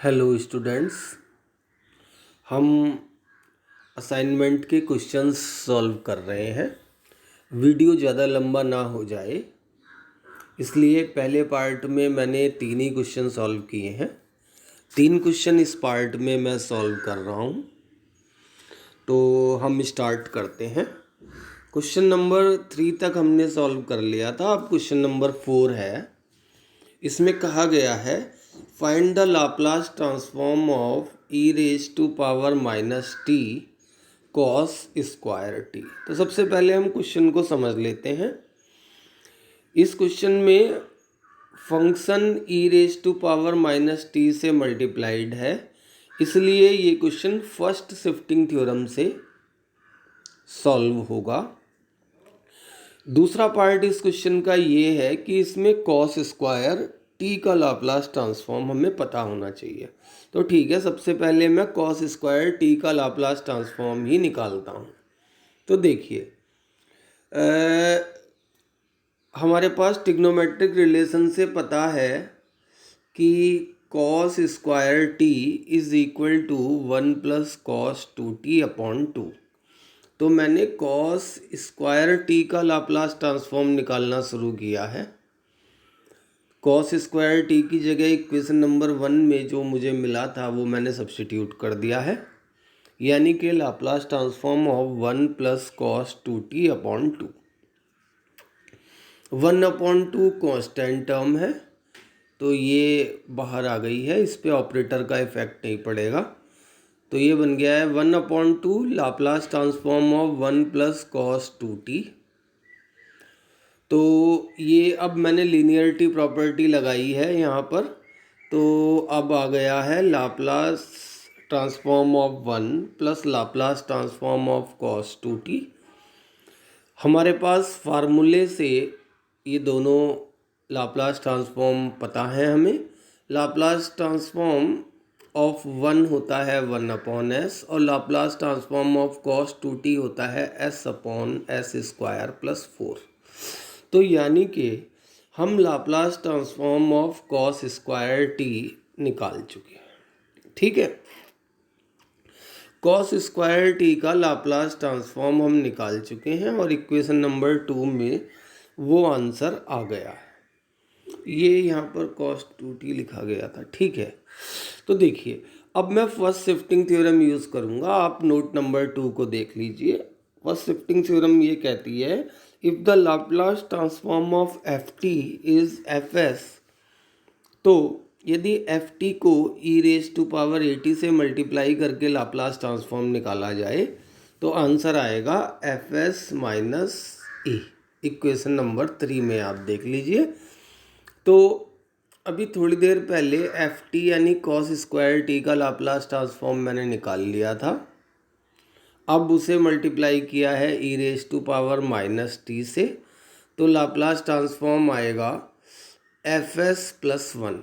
Hello students, हम assignment के questions solve कर रहे हैं। वीडियो ज़्यादा लंबा ना हो जाए इसलिए पहले पार्ट में मैंने 3 ही क्वेश्चन सॉल्व किए हैं। 3 क्वेश्चन इस पार्ट में मैं सॉल्व कर रहा हूँ, तो हम स्टार्ट करते हैं। क्वेश्चन नंबर 3 तक हमने सॉल्व कर लिया था, अब क्वेश्चन नंबर 4 है। इसमें कहा गया है find the Laplace transform of e raise to power minus t cos square t. तो सबसे पहले हम क्वेश्चन को समझ लेते हैं। इस क्वेश्चन में function e raise to power minus T से मल्टीप्लाइड है, इसलिए ये क्वेश्चन फर्स्ट शिफ्टिंग थ्योरम से सॉल्व होगा। दूसरा पार्ट इस क्वेश्चन का ये है कि इसमें कॉस स्क्वायर टी का लाप्लास ट्रांसफॉर्म हमें पता होना चाहिए। तो ठीक है, सबसे पहले मैं कॉस स्क्वायर टी का लाप्लास ट्रांसफॉर्म ही निकालता हूँ। तो देखिए, हमारे पास ट्रिग्नोमेट्रिक रिलेशन से पता है कि cos square t is equal to 1 plus cos 2t upon 2। तो मैंने कॉस स्क्वायर टी का लाप्लास ट्रांसफॉर्म निकालना शुरू किया है। कॉस स्क्वायर टी की जगह इक्वेशन नंबर 1 में जो मुझे मिला था वो मैंने सब्स्टिट्यूट कर दिया है, यानी कि Laplace transform of 1 plus cos 2t upon 2। 1 upon 2 constant term है, तो ये बाहर आ गई है, इस पे ऑपरेटर का इफेक्ट नहीं पड़ेगा। तो ये बन गया है 1 upon 2 Laplace transform of 1 plus cos 2t। तो ये अब मैंने लीनियरिटी प्रॉपर्टी लगाई है यहाँ पर, तो अब आ गया है Laplace transform of 1 plus Laplace transform of cos 2t। हमारे पास फार्मूले से ये दोनों लाप्लास ट्रांसफॉर्म पता है हमें। लाप्लास ट्रांसफॉर्म ऑफ 1 होता है 1 अपॉन एस और Laplace transform of cos 2t होता है s upon S square plus 4। तो यानी कि हम Laplace transform of cos square T निकाल चुके हैं। ठीक है, कॉस स्क्वायर टी का लाप्लास ट्रांसफॉर्म हम निकाल चुके हैं और इक्वेशन नंबर 2 में वो आंसर आ गया है। ये यहाँ पर कॉस 2t लिखा गया था। ठीक है, तो देखिए, अब मैं फर्स्ट शिफ्टिंग थ्योरम यूज़ करूँगा। आप नोट नंबर 2 को देख लीजिए। फर्स्ट शिफ्टिंग थ्योरम ये कहती है if the Laplace transform of F T is F S, तो यदि एफ टी को e raise to power a T से मल्टीप्लाई करके लाप्लास ट्रांसफॉर्म निकाला जाए तो आंसर आएगा F S minus a. Equation number 3 में आप देख लीजिए। तो अभी थोड़ी देर पहले एफ टी यानी कॉस स्क्वायर टी का लाप्लास ट्रांसफॉर्म मैंने निकाल लिया था। अब उसे मल्टीप्लाई किया है e raise to power minus T से, तो लाप्लास ट्रांसफॉर्म आएगा F S plus 1।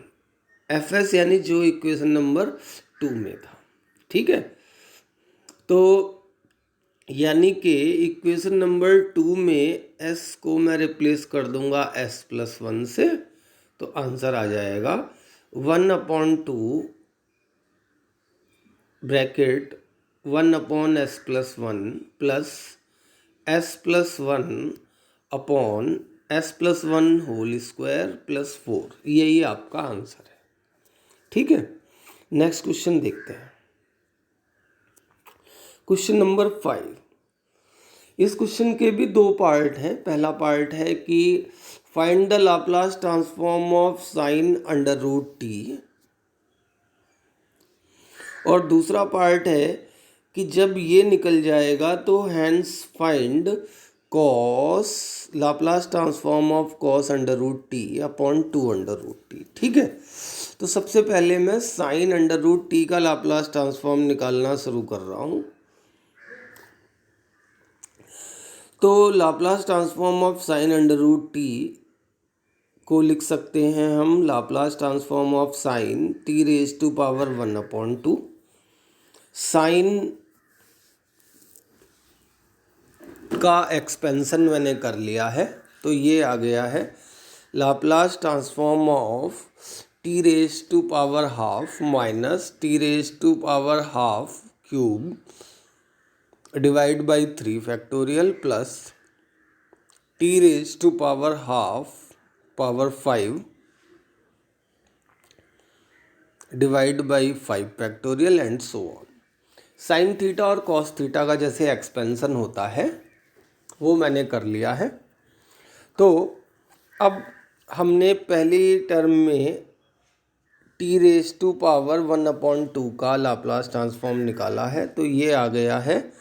F S यानी जो इक्वेशन नंबर 2 में था। ठीक है, तो यानी कि इक्वेशन नंबर 2 में s को मैं रिप्लेस कर दूंगा s प्लस 1 से, तो आंसर आ जाएगा 1 upon 2 bracket 1 upon s plus 1 plus s plus 1 upon s plus 1 whole square plus 4। यही आपका आंसर है। ठीक है, नेक्स्ट क्वेश्चन देखते हैं। Question number 5। इस क्वेश्चन के भी 2 पार्ट हैं। पहला पार्ट है कि find the Laplace transform of sine under root t, और दूसरा पार्ट है कि जब ये निकल जाएगा तो hence find cos Laplace transform of cos under root T upon 2 under root t. ठीक है, तो सबसे पहले मैं साइन अंडर रूट टी का लाप्लास ट्रांसफॉर्म निकालना शुरू कर रहा हूँ। तो Laplace transform of sine under root t को लिख सकते हैं हम Laplace transform of sine t raise to power 1 upon 2। Sine का एक्सपेंशन मैंने कर लिया है, तो ये आ गया है Laplace transform of t raise to power half minus t raise to power half cube divide by 3 factorial plus t raise to power half power 5 divide by 5 factorial and so on. Sine theta और cos theta का जैसे expansion होता है वो मैंने कर लिया है। तो अब हमने पहली टर्म में टी रेज टू पावर 1/2 का लाप्लास ट्रांसफॉर्म निकाला है, तो ये आ गया है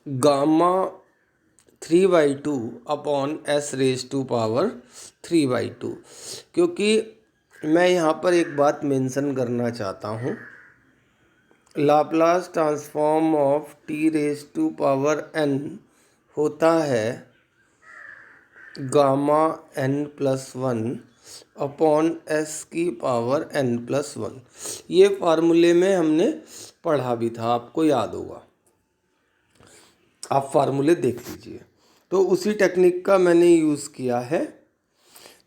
gamma 3/2 upon s raise to power 3/2। क्योंकि मैं यहाँ पर एक बात मेंशन करना चाहता हूँ, Laplace transform of t raise to power n होता है गामा n+1 अपॉन एस की पावर n+1। ये फार्मूले में हमने पढ़ा भी था, आपको याद होगा, आप फार्मूले देख लीजिए। तो उसी टेक्निक का मैंने यूज़ किया है।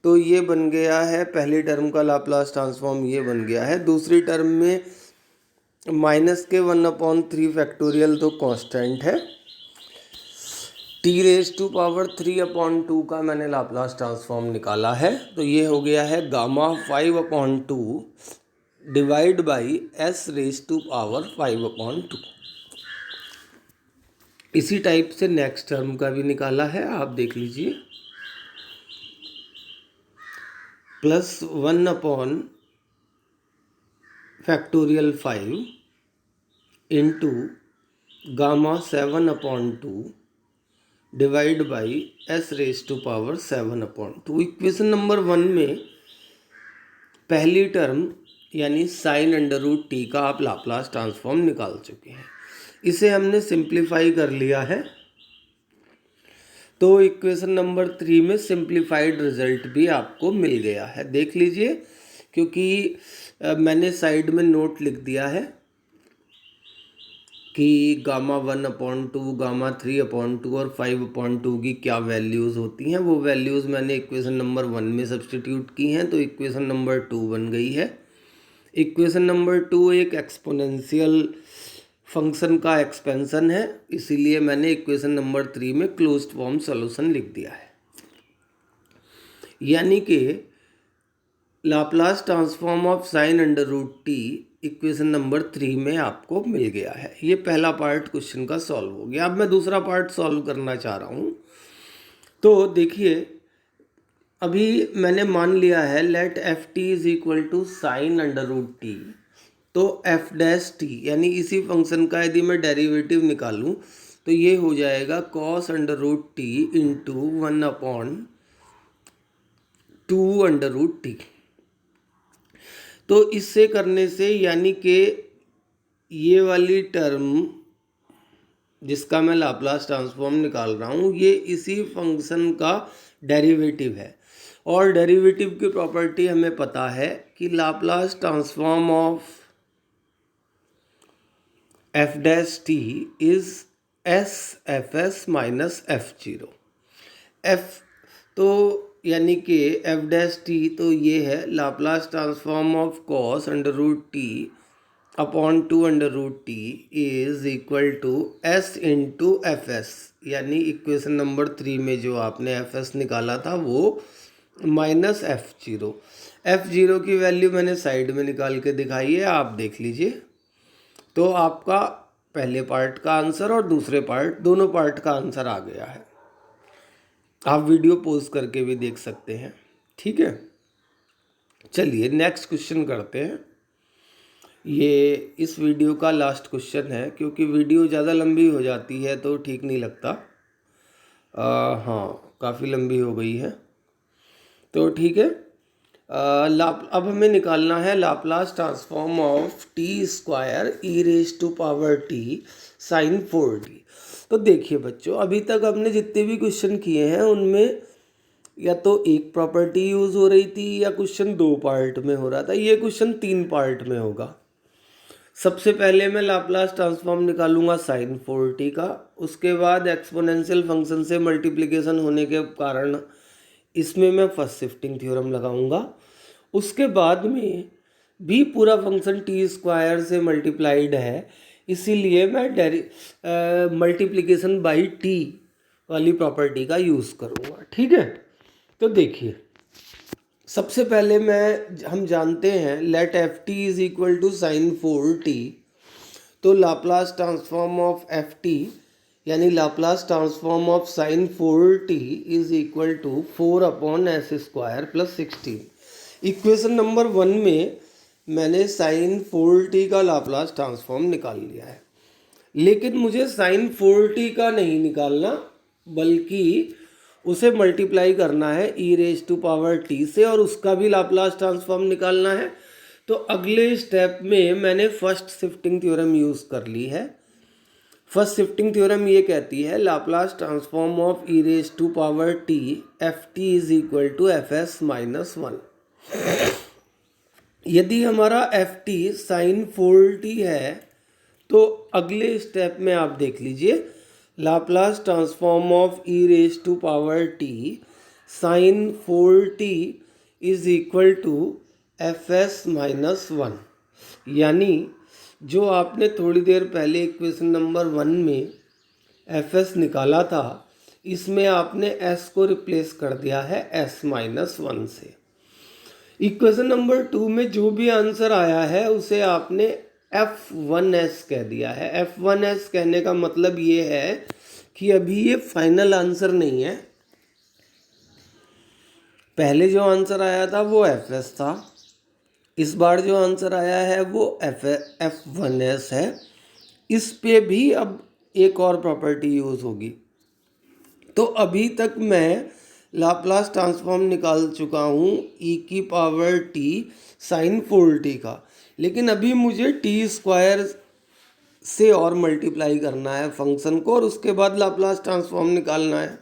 तो ये बन गया है पहली टर्म का लाप्लास ट्रांसफॉर्म, ये बन गया है। दूसरी टर्म में माइनस के 1/3 फैक्टोरियल तो कांस्टेंट है, टी रेज टू पावर 3/2 का मैंने लाप्लास ट्रांसफॉर्म निकाला है, तो ये हो गया है gamma 5/2 divide by s raise to power 5/2। इसी टाइप से नेक्स्ट टर्म का भी निकाला है, आप देख लीजिए, plus 1 factorial 5 into gamma 7/2 divide by s raise to power 7/2। Equation number 1 में पहली टर्म यानी साइन अंडर रूट टी का आप लाप्लास ट्रांसफॉर्म निकाल चुके हैं। इसे हमने सिंप्लीफाई कर लिया है, तो इक्वेशन नंबर 3 में सिंप्लीफाइड रिजल्ट भी आपको मिल गया है, देख लीजिए। क्योंकि मैंने साइड में नोट लिख दिया है कि गामा 1/2, गामा 3/2 और 5/2 की क्या वैल्यूज़ होती हैं, वो वैल्यूज़ मैंने इक्वेशन नंबर 1 में सब्स्टिट्यूट की हैं, तो इक्वेशन नंबर 2 बन गई है। इक्वेशन नंबर 2 एक एक्सपोनेंशियल फंक्शन का एक्सपेंशन है, इसीलिए मैंने इक्वेशन नंबर 3 में क्लोज्ड फॉर्म सॉल्यूशन लिख दिया है। यानी कि Laplace transform of sine under root t equation number 3 में आपको मिल गया है। ये पहला पार्ट क्वेश्चन का सॉल्व हो गया। अब मैं दूसरा पार्ट सॉल्व करना चाह रहा हूँ। तो देखिए, अभी मैंने मान लिया है let F T is equal to sine under root t, तो एफ डैश टी यानी इसी फंक्शन का यदि मैं डेरिवेटिव निकालूं तो ये हो जाएगा cos under root t into 1/2 under root t. तो इससे करने से यानी कि ये वाली टर्म जिसका मैं लाप्लास ट्रांसफॉर्म निकाल रहा हूँ ये इसी फंक्शन का डेरिवेटिव है, और डेरिवेटिव की प्रॉपर्टी हमें पता है कि Laplace transform of F dash T is S F S minus F zero. F तो यानी कि एफ डैश टी तो ये है Laplace transform of cos under root T upon 2 under root T is equal to S into F S, यानी equation number 3 में जो आपने एफ एस निकाला था वो minus F zero. F zero की वैल्यू मैंने साइड में निकाल के दिखाई है, आप देख लीजिए। तो आपका पहले पार्ट का आंसर और दूसरे पार्ट दोनों पार्ट का आंसर आ गया है। आप वीडियो पॉज करके भी देख सकते हैं, ठीक है। चलिए नेक्स्ट क्वेश्चन करते हैं। ये इस वीडियो का लास्ट क्वेश्चन है, क्योंकि वीडियो ज़्यादा लंबी हो जाती है तो ठीक नहीं लगता। हाँ, काफ़ी लंबी हो गई है, तो ठीक है। अब हमें निकालना है Laplace transform of T square E raise to power T sine 4t। तो देखिए बच्चों, अभी तक हमने जितने भी क्वेश्चन किए हैं उनमें या तो एक प्रॉपर्टी यूज़ हो रही थी या क्वेश्चन 2 पार्ट में हो रहा था। ये क्वेश्चन 3 पार्ट में होगा। सबसे पहले मैं लाप्लास ट्रांसफॉर्म निकालूंगा साइन 4t का, उसके बाद एक्सपोनेंशियल फंक्शन से मल्टीप्लिकेशन होने के कारण इसमें मैं फर्स्ट शिफ्टिंग थ्योरम लगाऊंगा, उसके बाद में भी पूरा फंक्शन टी स्क्वायर से मल्टीप्लाइड है, इसीलिए मैं मल्टीप्लिकेशन बाई टी वाली प्रॉपर्टी का यूज़ करूँगा। ठीक है, तो देखिए सबसे पहले हम जानते हैं let F T is equal to sine 4t, तो Laplace transform of F T यानी Laplace transform of sine 4t is equal to 4/s² plus 16। Equation number 1 में मैंने साइन 4t का लाप्लास ट्रांसफॉर्म निकाल लिया है, लेकिन मुझे साइन 4t का नहीं निकालना, बल्कि उसे मल्टीप्लाई करना है e⁻t से और उसका भी लाप्लास ट्रांसफॉर्म निकालना है। तो अगले स्टेप में मैंने फर्स्ट शिफ्टिंग थ्योरम यूज़ कर ली है। फर्स्ट शिफ्टिंग थ्योरम ये कहती है Laplace transform of e⁻t F T is equal to fs-1। यदि हमारा एफ टी साइन 4t है तो अगले स्टेप में आप देख लीजिए Laplace transform of e⁻t sine 4t is equal to fs-1। यानी जो आपने थोड़ी देर पहले इक्वेशन नंबर 1 में fs निकाला था, इसमें आपने s को रिप्लेस कर दिया है s-1 से। इक्वेशन नंबर 2 में जो भी आंसर आया है उसे आपने f1s कह दिया है। f1s कहने का मतलब ये है कि अभी ये फाइनल आंसर नहीं है। पहले जो आंसर आया था वो fs था, इस बार जो आंसर आया है वो f1s है। इस पे भी अब एक और प्रॉपर्टी यूज़ होगी। तो अभी तक मैं लाप्लास ट्रांसफॉर्म निकाल चुका हूँ e⁻t साइन 4t का, लेकिन अभी मुझे t² से और मल्टीप्लाई करना है फंक्शन को और उसके बाद लाप्लास ट्रांसफॉर्म निकालना है।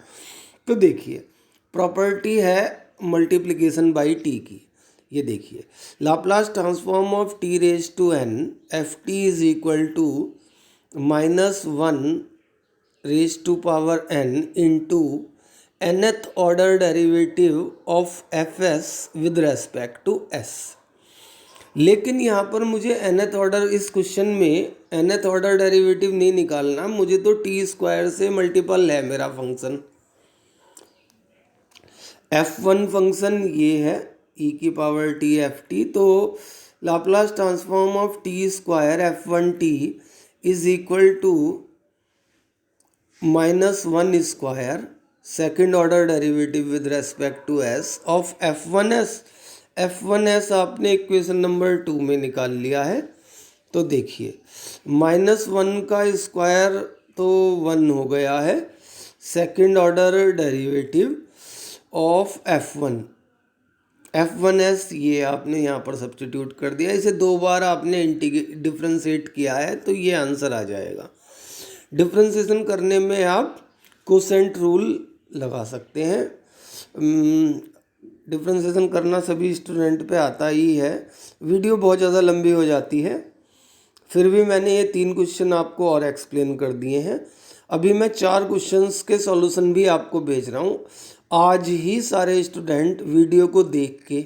तो देखिए प्रॉपर्टी है मल्टीप्लिकेशन बाई टी की। ये देखिए Laplace transform of t⁻n F T is equal to -1n into nth order derivative of fs with respect to s। लेकिन यहाँ पर मुझे nth ऑर्डर, इस क्वेश्चन में nth ऑर्डर डेरिवेटिव नहीं निकालना, मुझे तो t² से मल्टीपल है मेरा फंक्शन। f1 फंक्शन ये है e⁻t एफ टी, तो Laplace transform of t² f1t is equal to -1² second order derivative with respect to s of f1s। f1s आपने इक्वेशन नंबर 2 में निकाल लिया है। तो देखिए -1 का स्क्वायर तो 1 हो गया है, second order derivative of f1s ये आपने यहाँ पर सब्स्टिट्यूट कर दिया, इसे 2 बार आपने डिफ्रेंशिएट किया है तो ये आंसर आ जाएगा। डिफ्रेंशिएशन करने में आप कोसेंट रूल लगा सकते हैं। डिफ्रेंशिएशन करना सभी स्टूडेंट पे आता ही है। वीडियो बहुत ज़्यादा लंबी हो जाती है, फिर भी मैंने ये 3 क्वेश्चन आपको और एक्सप्लेन कर दिए हैं। अभी मैं 4 क्वेश्चंस के सॉल्यूशन भी आपको भेज रहा हूँ। आज ही सारे स्टूडेंट वीडियो को देख के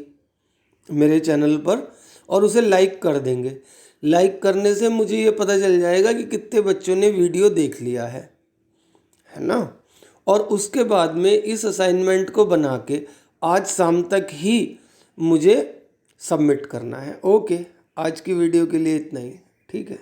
मेरे चैनल पर और उसे लाइक कर देंगे। लाइक करने से मुझे ये पता चल जाएगा कि कितने बच्चों ने वीडियो देख लिया है ना। और उसके बाद में इस असाइनमेंट को बना के आज शाम तक ही मुझे सबमिट करना है। ओके, आज की वीडियो के लिए इतना ही। ठीक है।